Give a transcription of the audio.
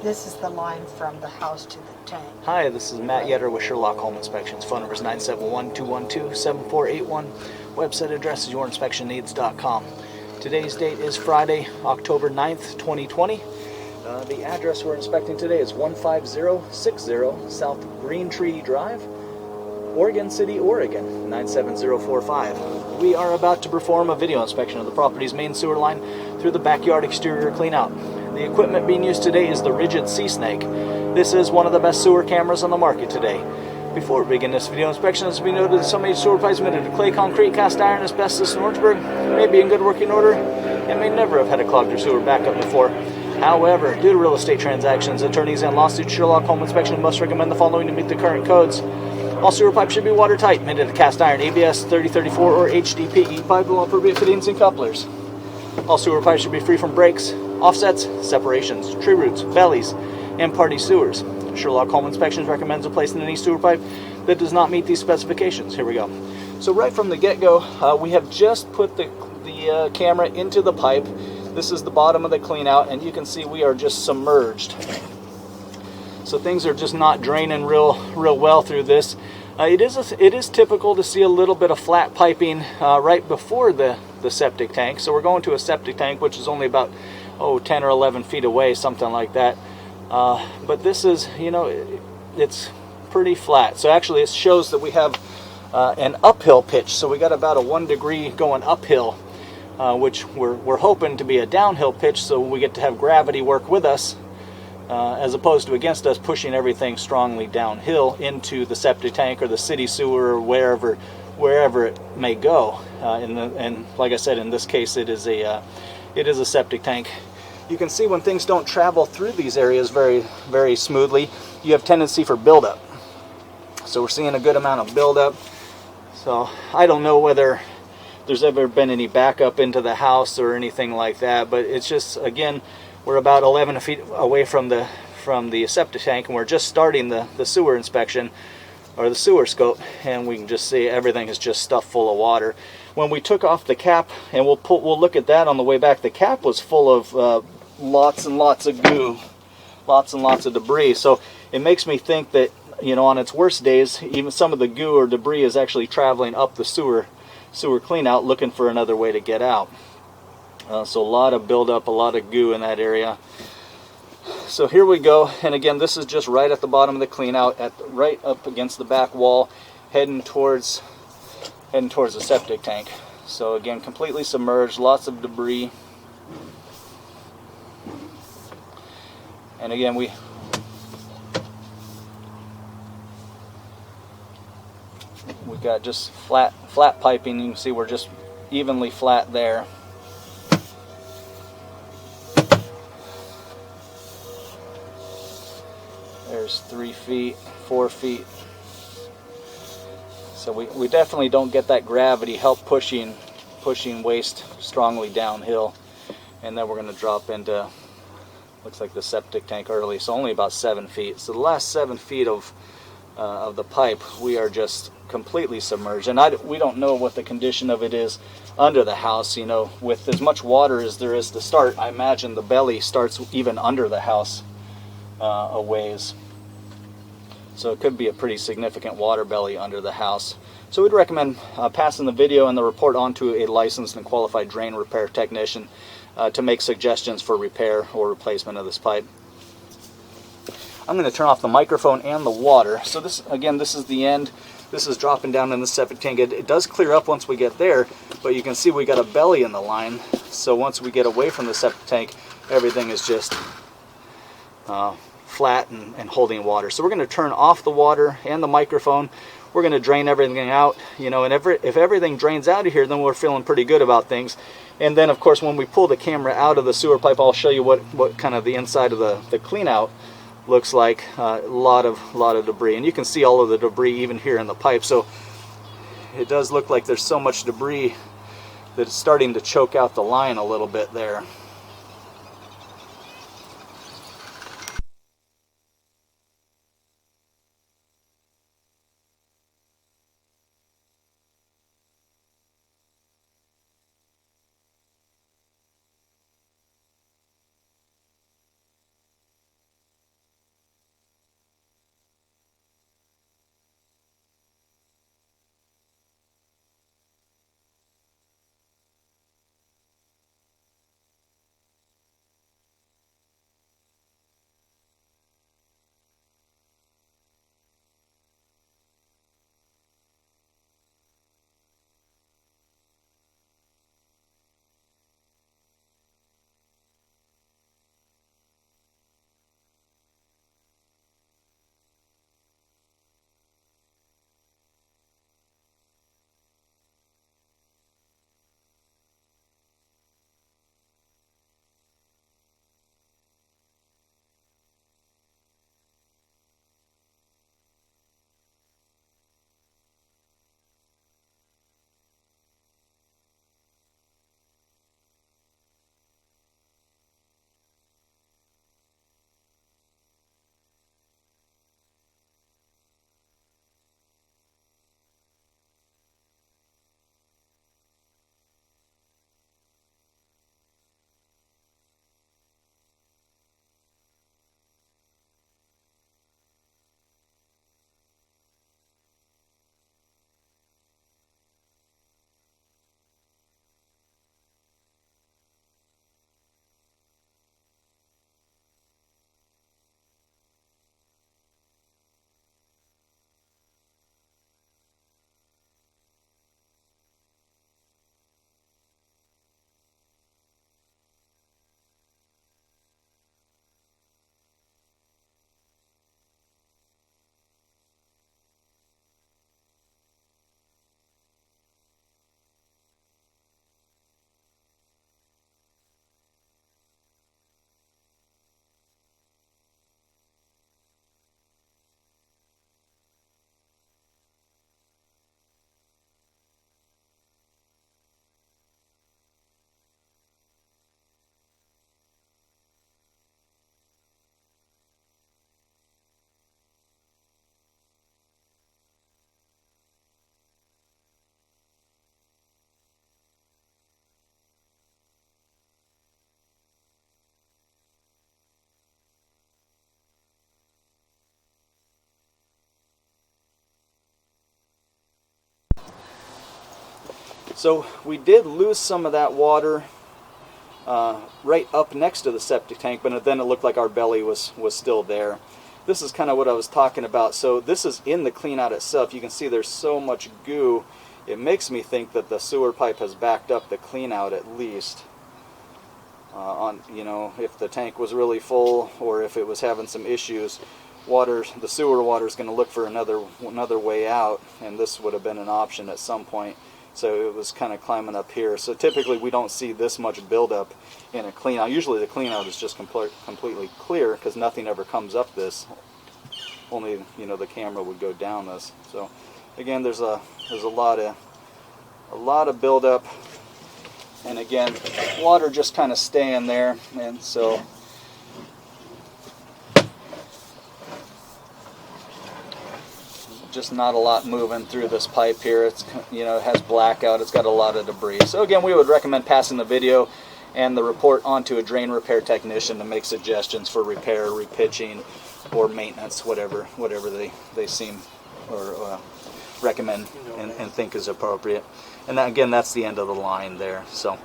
This is the line from the house to the tank. Hi, this is Matt Yetter with Sherlock Home Inspections. Phone number is 971-212-7481. Website address is yourinspectionneeds.com. Today's date is Friday, October 9th, 2020. The address we're inspecting today is 15060 South Greentree Drive, Oregon City, Oregon, 97045. We are about to perform a video inspection of the property's main sewer line through the backyard exterior cleanout. The equipment being used today is the Rigid Sea Snake. This is one of the best sewer cameras on the market today. Before we begin this video inspection, it's been noted that some of sewer pipes made of clay, concrete, cast iron, asbestos, and Orangeburg may be in good working order and may never have had a clogged or sewer backup before. However, due to real estate transactions, attorneys, and lawsuits, Sherlock Home Inspection must recommend the following to meet the current codes. All sewer pipes should be watertight, made of cast iron, ABS 3034 or HDPE pipe with appropriate fittings and couplers. All sewer pipes should be free from breaks, offsets, separations, tree roots, bellies, and party sewers. Sherlock Home Inspections recommends replacing any sewer pipe that does not meet these specifications. Here we go. So right from the get-go, we have just put the camera into the pipe. This is the bottom of the cleanout, and you can see we are just submerged. So things are just not draining real well through this. It is typical to see a little bit of flat piping right before the septic tank. So we're going to a septic tank, which is only about 10 or 11 feet away, something like that. But this is, it's pretty flat. So actually it shows that we have an uphill pitch. So we got about a 1 degree going uphill, which we're hoping to be a downhill pitch, so we get to have gravity work with us, as opposed to against us, pushing everything strongly downhill into the septic tank or the city sewer or wherever it may go. And like I said, in this case, it is a septic tank. You can see when things don't travel through these areas very, very smoothly, you have tendency for buildup. So we're seeing a good amount of buildup. So I don't know whether there's ever been any backup into the house or anything like that, but it's just, again, we're about 11 feet away from the septic tank, and we're just starting the sewer inspection, or the sewer scope, and we can just see everything is just stuffed full of water. When we took off the cap, and we'll look at that on the way back, the cap was full of lots and lots of goo, lots and lots of debris. So it makes me think that, on its worst days, even some of the goo or debris is actually traveling up the sewer cleanout, looking for another way to get out. So a lot of buildup, a lot of goo in that area. So here we go, and again, this is just right at the bottom of the cleanout, right up against the back wall, heading towards the septic tank. So again, completely submerged, lots of debris. And again, we got just flat piping. You can see we're just evenly flat there. There's 3 feet, 4 feet. So we definitely don't get that gravity help pushing waste strongly downhill. And then we're going to drop into, looks like the septic tank early, so only about 7 feet. So the last 7 feet of the pipe, we are just completely submerged. And we don't know what the condition of it is under the house. With as much water as there is to start, I imagine the belly starts even under the house a ways. So it could be a pretty significant water belly under the house. So we'd recommend passing the video and the report on to a licensed and qualified drain repair technician to make suggestions for repair or replacement of this pipe. I'm going to turn off the microphone and the water. So this is the end. This is dropping down in the septic tank. It does clear up once we get there, but you can see we got a belly in the line. So once we get away from the septic tank, everything is just flat and holding water. So we're going to turn off the water and the microphone. We're going to drain everything out, and if everything drains out of here, then we're feeling pretty good about things. And then, of course, when we pull the camera out of the sewer pipe, I'll show you what kind of the inside of the clean out looks like. A lot of debris, and you can see all of the debris even here in the pipe. So it does look like there's so much debris that it's starting to choke out the line a little bit there. So we did lose some of that water right up next to the septic tank, but then it looked like our belly was still there. This is kind of what I was talking about. So this is in the clean out itself. You can see there's so much goo. It makes me think that the sewer pipe has backed up the clean out at least. If the tank was really full or if it was having some issues, the sewer water is going to look for another way out, and this would have been an option at some point. So it was kind of climbing up here. So typically we don't see this much buildup in a clean out. Usually the clean out is just completely clear because nothing ever comes up this. Only the camera would go down this. So again, there's a lot of buildup, and again, water just kind of staying there, and so. Just not a lot moving through this pipe here. It's it has blackout. It's got a lot of debris. So again, we would recommend passing the video and the report on to a drain repair technician to make suggestions for repair, repitching, or maintenance, whatever they seem or recommend and think is appropriate. And that, again, that's the end of the line there. So